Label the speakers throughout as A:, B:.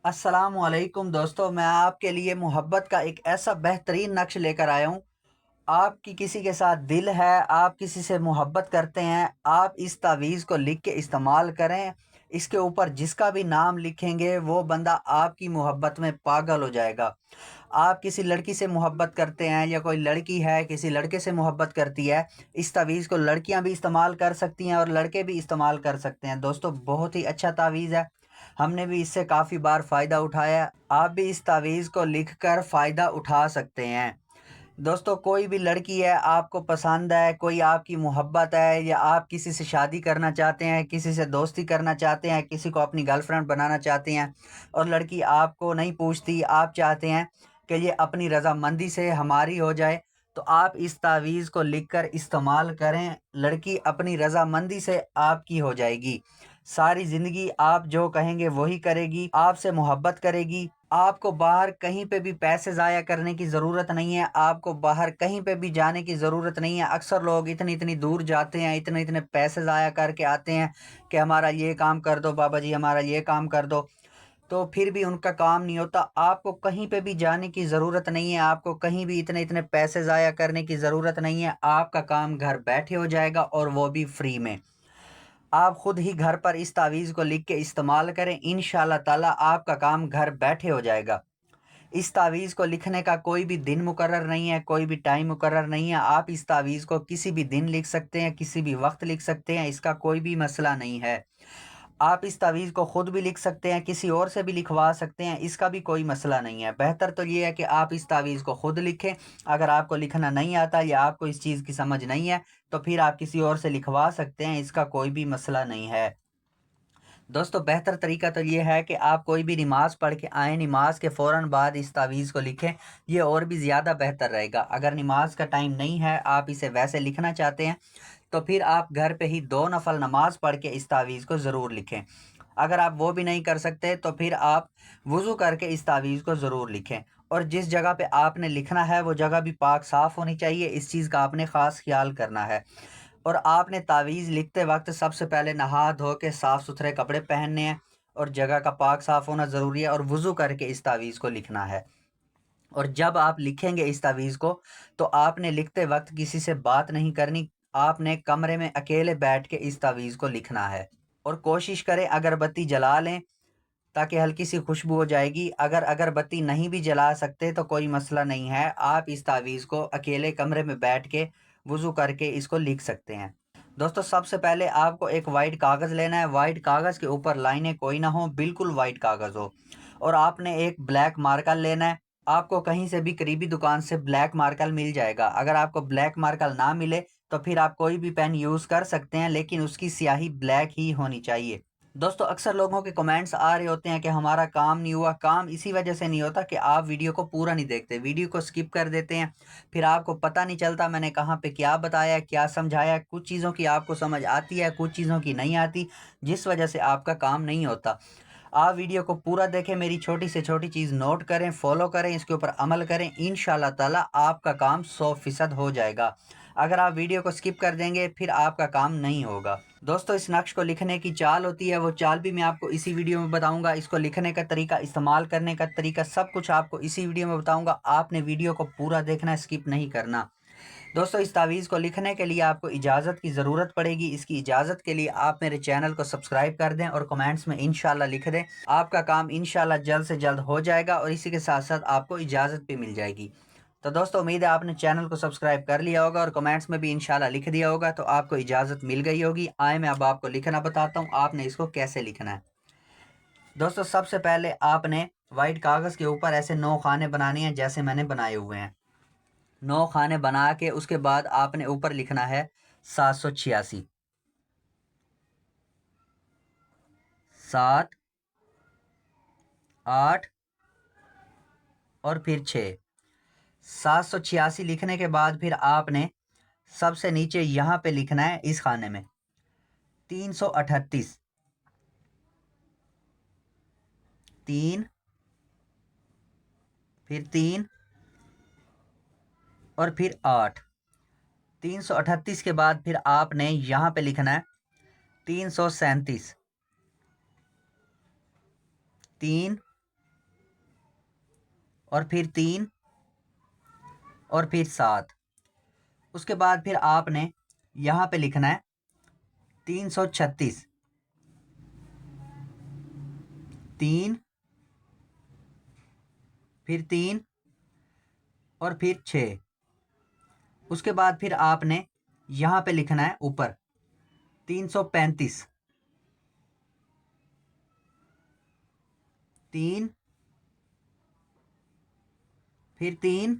A: अस्सलामुअलैकुम दोस्तों, मैं आपके लिए मोहब्बत का एक ऐसा बेहतरीन नक्श लेकर आया हूँ। आपकी किसी के साथ दिल है, आप किसी से मोहब्बत करते हैं, आप इस तावीज़ को लिख के इस्तेमाल करें। इसके ऊपर जिसका भी नाम लिखेंगे वो बंदा आपकी मोहब्बत में पागल हो जाएगा। आप किसी लड़की से मोहब्बत करते हैं या कोई लड़की है किसी लड़के से मोहब्बत करती है, इस तावीज़ को लड़कियां भी इस्तेमाल कर सकती हैं और लड़के भी इस्तेमाल कर सकते हैं। दोस्तों, बहुत ही अच्छा तावीज़ है। हमने भी इससे काफ़ी बार फ़ायदा उठाया है। आप भी इस तावीज़ को लिखकर फ़ायदा उठा सकते हैं। दोस्तों, कोई भी लड़की है आपको पसंद है, कोई आपकी मोहब्बत है या आप किसी से शादी करना चाहते हैं, किसी से दोस्ती करना चाहते हैं, किसी को अपनी गर्लफ्रेंड बनाना चाहते हैं और लड़की आपको नहीं पूछती, आप चाहते हैं कि ये अपनी रज़ामंदी से हमारी हो जाए, तो आप इस तावीज़ को लिखकर इस्तेमाल करें। लड़की अपनी रज़ामंदी से आपकी हो जाएगी। सारी ज़िंदगी आप जो कहेंगे वही करेगी, आपसे मोहब्बत करेगी। आपको बाहर कहीं पे भी पैसे ज़ाया करने की ज़रूरत नहीं है, आपको बाहर कहीं पे भी जाने की ज़रूरत नहीं है। अक्सर लोग इतनी-इतनी दूर जाते हैं, इतने-इतने पैसे ज़ाया करके आते हैं कि हमारा ये काम कर दो बाबा जी, हमारा ये काम कर दो, तो फिर भी उनका काम नहीं होता। आपको कहीं पे भी जाने की ज़रूरत नहीं है, आपको कहीं भी इतने-इतने पैसे ज़ाया करने की ज़रूरत नहीं है। आपका काम घर बैठे हो जाएगा और वो भी फ्री में। आप खुद ही घर पर इस तावीज़ को लिख के इस्तेमाल करें, इंशाअल्लाह ताला आपका काम घर बैठे हो जाएगा। इस तावीज़ को लिखने का कोई भी दिन मुकर्रर नहीं है, कोई भी टाइम मुकर्रर नहीं है। आप इस तावीज़ को किसी भी दिन लिख सकते हैं, किसी भी वक़्त लिख सकते हैं, इसका कोई भी मसला नहीं है। आप इस तावीज़ को खुद भी लिख सकते हैं, किसी और से भी लिखवा सकते हैं, इसका भी कोई मसला नहीं है। बेहतर तो ये है कि आप इस तावीज़ को खुद लिखें। अगर आपको लिखना नहीं आता या आपको इस चीज़ की समझ नहीं है, तो फिर आप किसी और से लिखवा सकते हैं, इसका कोई भी मसला नहीं है। दोस्तों, बेहतर तरीका तो ये है कि आप कोई भी नमाज़ पढ़ के आएँ, नमाज के फ़ौरन बाद इस तावीज़ को लिखें, ये और भी ज़्यादा बेहतर रहेगा। अगर नमाज का टाइम नहीं है, आप इसे वैसे लिखना चाहते हैं, तो फिर आप घर पे ही 2 नफ़ल नमाज पढ़ के इस तावीज़ को ज़रूर लिखें। अगर आप वो भी नहीं कर सकते, तो फिर आप वज़ू करके इस तावीज़ को ज़रूर लिखें। और जिस जगह पे आपने लिखना है, वो जगह भी पाक साफ़ होनी चाहिए, इस चीज़ का आपने ख़ास ख़्याल करना है। और आपने तावीज़ लिखते वक़्त सबसे पहले नहा धो के साफ़-सुथरे कपड़े पहनने हैं और जगह का पाक साफ़ होना ज़रूरी है और वज़ू करके इस तावीज़ को लिखना है। और जब आप लिखेंगे इस तावीज़ को, तो आपने लिखते वक़्त किसी से बात नहीं करनी, आपने कमरे में अकेले बैठ के इस तावीज़ को लिखना है। और कोशिश करें अगरबत्ती जला लें, ताकि हल्की सी खुशबू हो जाएगी। अगर अगरबत्ती नहीं भी जला सकते तो कोई मसला नहीं है, आप इस तावीज़ को अकेले कमरे में बैठ के वज़ू करके इसको लिख सकते हैं। दोस्तों, सबसे पहले आपको एक वाइट कागज़ लेना है, वाइट कागज़ के ऊपर लाइनें कोई ना हो, बिल्कुल वाइट कागज़ हो। और आपने एक ब्लैक मार्कर लेना है, आपको कहीं से भी करीबी दुकान से ब्लैक मार्कर मिल जाएगा। अगर आपको ब्लैक मार्कर ना मिले, तो फिर आप कोई भी पेन यूज़ कर सकते हैं, लेकिन उसकी स्याही ब्लैक ही होनी चाहिए। दोस्तों, अक्सर लोगों के कमेंट्स आ रहे होते हैं कि हमारा काम नहीं हुआ। काम इसी वजह से नहीं होता कि आप वीडियो को पूरा नहीं देखते, वीडियो को स्किप कर देते हैं। फिर आपको पता नहीं चलता मैंने कहाँ पे क्या बताया, क्या समझाया। कुछ चीज़ों की आपको समझ आती है, कुछ चीज़ों की नहीं आती, जिस वजह से आपका काम नहीं होता। आप वीडियो को पूरा देखें, मेरी छोटी से छोटी चीज़ नोट करें, फॉलो करें, इसके ऊपर अमल करें, इंशाल्लाह ताला आपका काम 100% हो जाएगा। अगर आप वीडियो को स्किप कर देंगे, फिर आपका काम नहीं होगा। दोस्तों, इस नक्श को लिखने की चाल होती है, वो चाल भी मैं आपको इसी वीडियो में बताऊंगा। इसको लिखने का तरीका, इस्तेमाल करने का तरीका, सब कुछ आपको इसी वीडियो में बताऊंगा। आपने वीडियो को पूरा देखना है, स्किप नहीं करना। दोस्तों, इस तावीज़ को लिखने के लिए आपको इजाज़त की ज़रूरत पड़ेगी। इसकी इजाज़त के लिए आप मेरे चैनल को सब्सक्राइब कर दें और कमेंट्स में इंशाल्लाह लिख दें। आपका काम इंशाल्लाह जल्द से जल्द हो जाएगा और इसी के साथ-साथ आपको इजाज़त भी मिल जाएगी। तो दोस्तों, उम्मीद है आपने चैनल को सब्सक्राइब कर लिया होगा और कमेंट्स में भी इंशाल्लाह लिख दिया होगा, तो आपको इजाज़त मिल गई होगी। आए मैं अब आपको लिखना बताता हूँ, आपने इसको कैसे लिखना है। दोस्तों, सबसे पहले आपने वाइट कागज़ के ऊपर ऐसे 9 खाने बनाने हैं, जैसे मैंने बनाए हुए हैं। 9 खाने बना के उसके बाद आपने ऊपर लिखना है 786, 7, 8 और फिर 6। 786 लिखने के बाद फिर आपने सबसे नीचे यहाँ पे लिखना है इस खाने में 338, 3, फिर 3 और फिर 8। 338 के बाद फिर आपने यहाँ पे लिखना है 337, 3, और फिर 3 और फिर 7। उसके बाद फिर आपने यहाँ पे लिखना है 336, 3 फिर 3 और फिर 6। उसके बाद फिर आपने यहाँ पे लिखना है ऊपर 335, 3 फिर 3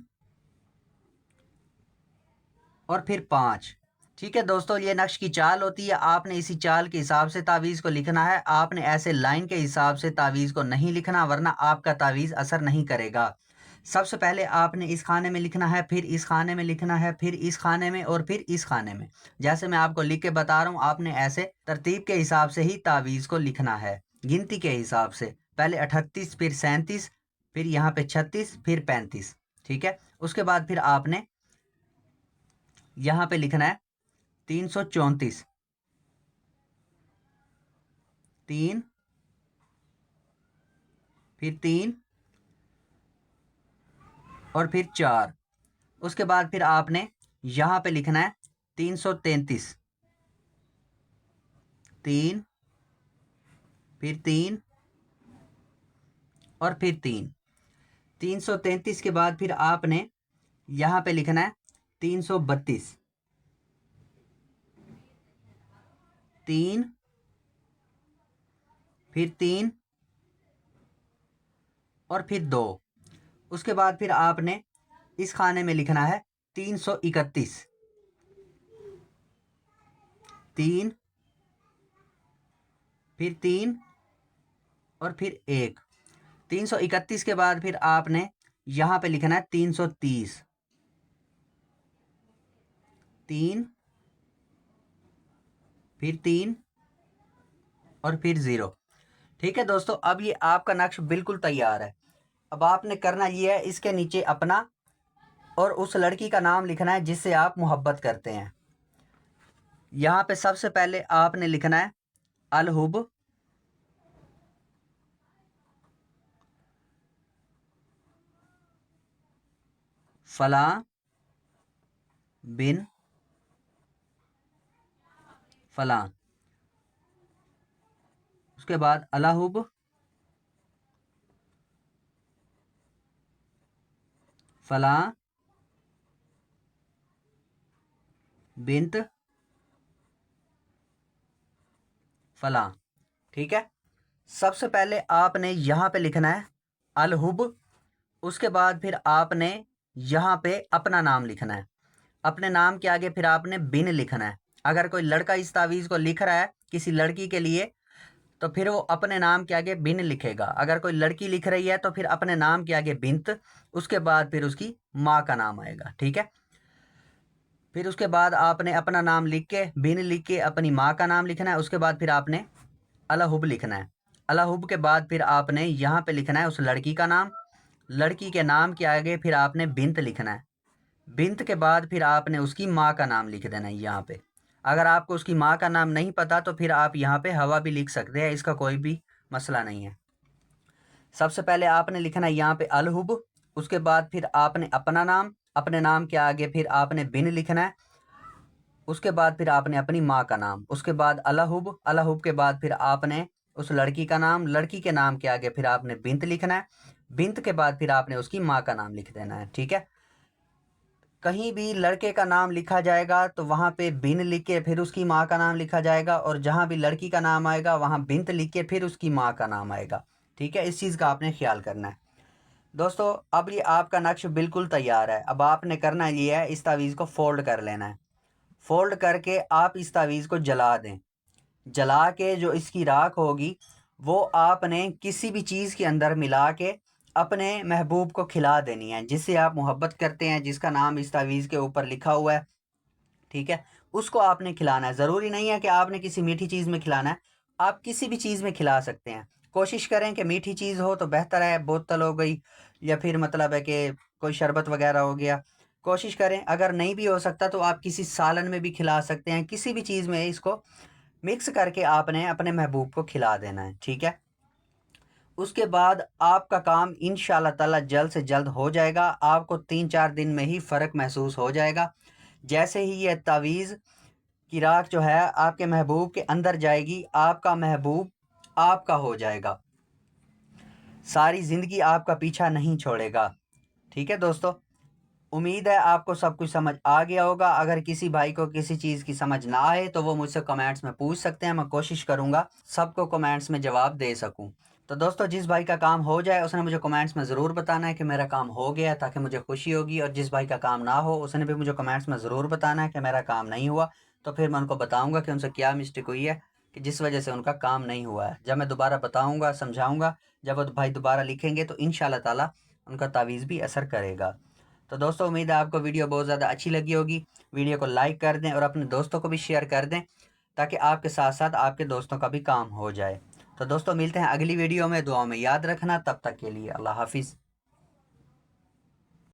A: और फिर 5। ठीक है दोस्तों, ये नक्श की चाल होती है। आपने इसी चाल के हिसाब से तावीज़ को लिखना है। आपने ऐसे लाइन के हिसाब से तावीज़ को नहीं लिखना, वरना आपका तावीज़ असर नहीं करेगा। सबसे पहले आपने इस खाने में लिखना है, फिर इस खाने में लिखना है, फिर इस खाने में और फिर इस खाने में। जैसे मैं आपको लिख के बता रहा हूँ, आपने ऐसे तरतीब के हिसाब से ही तावीज़ को लिखना है, गिनती के हिसाब से। पहले 38, फिर 37, फिर यहाँ पे 36, फिर 35। ठीक है, उसके बाद फिर आपने यहाँ पे लिखना है 334, 3 फिर 3 और फिर 4। उसके बाद फिर आपने यहाँ पे लिखना है 333, 3 फिर 3 और फिर 3। 333 के बाद फिर आपने यहाँ पे लिखना है 332, 3 फिर 3 और फिर 2। उसके बाद फिर आपने इस खाने में लिखना है 331, 3 फिर 3 और फिर 1। 331 के बाद फिर आपने यहाँ पे लिखना है 330, 3 फिर 3 और फिर 0। ठीक है दोस्तों, अब ये आपका नक्श बिल्कुल तैयार है। अब आपने करना ये है, इसके नीचे अपना और उस लड़की का नाम लिखना है जिससे आप मोहब्बत करते हैं। यहाँ पे सबसे पहले आपने लिखना है अलहुब, फलां बिन फलां। उसके बाद अलहुब, फलां बिन्त फलां। ठीक है, सबसे पहले आपने यहाँ पे लिखना है अलहुब। उसके बाद फिर आपने यहाँ पे अपना नाम लिखना है। अपने नाम के आगे फिर आपने बिन लिखना है। अगर कोई लड़का इस तावीज़ को लिख रहा है किसी लड़की के लिए, तो फिर वो अपने नाम के आगे बिन लिखेगा। अगर कोई लड़की लिख रही है तो फिर अपने नाम के आगे बिन्त, उसके बाद फिर उसकी माँ का नाम आएगा। ठीक है, फिर उसके बाद आपने अपना नाम लिख के, बिन लिख के अपनी माँ का नाम लिखना है। उसके बाद फिर आपने अलहुब लिखना है। अलहुब के बाद फिर आपने यहाँ पे लिखना है उस लड़की का नाम। लड़की के नाम के आगे फिर आपने बिन्त लिखना है। बिन्त के बाद फिर आपने उसकी माँ का नाम लिख देना है यहाँ पे। अगर आपको उसकी माँ का नाम नहीं पता तो फिर आप यहाँ पे हवा भी लिख सकते हैं, इसका कोई भी मसला नहीं है। सबसे पहले आपने लिखना है यहाँ पे अलहुब। उसके बाद फिर आपने अपना नाम, अपने नाम के आगे फिर आपने बिन लिखना है। उसके बाद फिर आपने अपनी माँ का नाम, उसके बाद अलहुब, अलहुब के बाद फिर आपने उस लड़की का नाम, लड़की के नाम के आगे फिर आपने बिन्त लिखना है। बिन्त के बाद फिर आपने उसकी माँ का नाम लिख देना है। ठीक है, कहीं भी लड़के का नाम लिखा जाएगा तो वहाँ पे बिन लिख के फिर उसकी माँ का नाम लिखा जाएगा, और जहाँ भी लड़की का नाम आएगा वहाँ बिन्त लिख के फिर उसकी माँ का नाम आएगा। ठीक है, इस चीज़ का आपने ख्याल करना है। दोस्तों, अब ये आपका नक्श बिल्कुल तैयार है। अब आपने करना ये है, इस तावीज़ को फोल्ड कर लेना है। फोल्ड करके आप इस तावीज़ को जला दें। जला के जो इसकी राख होगी वो आपने किसी भी चीज़ के अंदर मिला के अपने महबूब को खिला देनी है, जिससे आप मोहब्बत करते हैं, जिसका नाम इस तावीज़ के ऊपर लिखा हुआ है। ठीक है, उसको आपने खिलाना है। ज़रूरी नहीं है कि आपने किसी मीठी चीज़ में खिलाना है, आप किसी भी चीज़ में खिला सकते हैं। कोशिश करें कि मीठी चीज़ हो तो बेहतर है, बोतल हो गई या फिर मतलब है कि कोई शरबत वगैरह हो गया। कोशिश करें, अगर नहीं भी हो सकता तो आप किसी सालन में भी खिला सकते हैं। किसी भी चीज़ में इसको मिक्स करके आपने अपने महबूब को खिला देना है। ठीक है, उसके बाद आपका काम इंशाअल्लाह ताला जल्द से जल्द हो जाएगा। आपको 3-4 दिन में ही फ़र्क महसूस हो जाएगा। जैसे ही ये तावीज़ की राख जो है आपके महबूब के अंदर जाएगी, आपका महबूब आपका हो जाएगा, सारी ज़िंदगी आपका पीछा नहीं छोड़ेगा। ठीक है दोस्तों, उम्मीद है आपको सब कुछ समझ आ गया होगा। अगर किसी भाई को किसी चीज़ की समझ ना आए तो वो मुझसे कमेंट्स में पूछ सकते हैं। मैं कोशिश करूँगा सबको कमेंट्स में जवाब दे सकूँ। तो दोस्तों, जिस भाई का काम हो जाए उसने मुझे कमेंट्स में ज़रूर बताना है कि मेरा काम हो गया, ताकि मुझे खुशी होगी। और जिस भाई का काम ना हो उसने भी मुझे कमेंट्स में ज़रूर बताना है कि मेरा काम नहीं हुआ। तो फिर मैं उनको बताऊँगा कि उनसे क्या मिस्टेक हुई है कि जिस वजह से उनका काम नहीं हुआ है। जब मैं दोबारा बताऊँगा, समझाऊँगा, जब वो भाई दोबारा लिखेंगे तो इंशाअल्लाह ताला उनका तावीज़ भी असर करेगा। तो दोस्तों, उम्मीद है आपको वीडियो बहुत ज़्यादा अच्छी लगी होगी। वीडियो को लाइक कर दें और अपने दोस्तों को भी शेयर कर दें, ताकि आपके साथ साथ आपके दोस्तों का भी काम हो जाए। तो दोस्तों, मिलते हैं अगली वीडियो में। दुआओं में याद रखना। तब तक के लिए अल्लाह हाफिज़।